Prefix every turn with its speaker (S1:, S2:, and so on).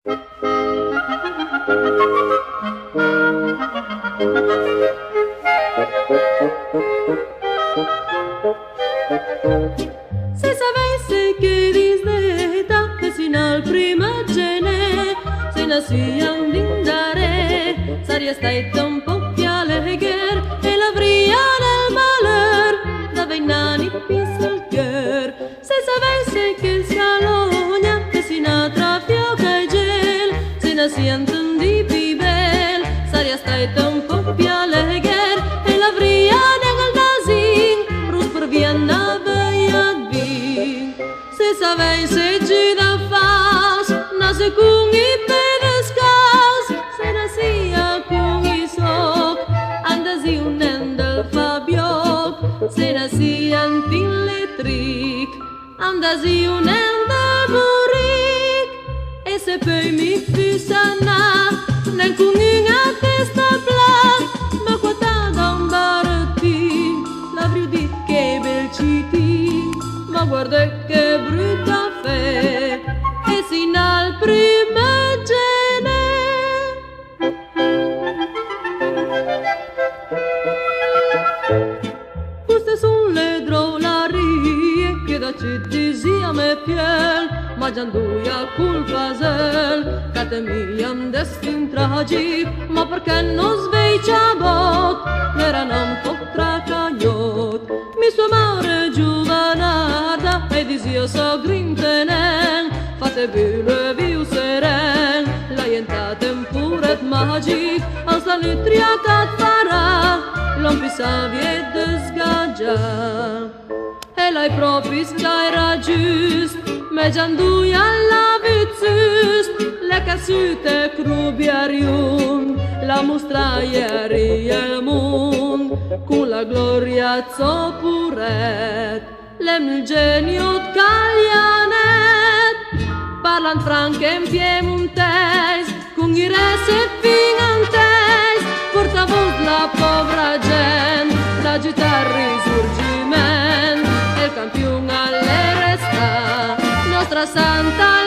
S1: Se sapesse che disdetta che sino al primo gene se nascian d'indare saria stato un po' più allegher e l'avria nel malheur da veinani pisa il cœur. Se sapesse che scalogna che sino tra fioca e gel se nascian di più bel saria stato un po' più allegher e l'avria nel nasin rus per Vienna. Se sapesse giù da fas, nase con i pedescals, se nasia con i soc, andasi unendo il fabioc, se nasia antiletric, andasi unendo il muric, e se poi mi fissana, nel con a testa blanc, ma quata da un baretti, l'avrei detto che bel citi, ma guarda che brutta fe, e sino al primo gene. Queste sono le drolarie che da cittisi a me piel, ma gianduia culpasel, che te miam destin tragic, ma perché non sveicia bot, n'erano un po' tracagnot, mi sua amore giovanarda, e disio so grintenen, fate bile viu seren, la jenta tempuret magic, als la nutria cat farà, l'on pisavi e desgaggia. E l'hai propis che era giust, me gianduia alla vizus, le casute crubiarium, la mostraieri il mund, con la gloria zopuret, l'em il genio caglianet, parlan franche in piemontes, con i res e fingantes, portavot la povera gent, la gitarra risurgiment, el campione alle resta, nostra santa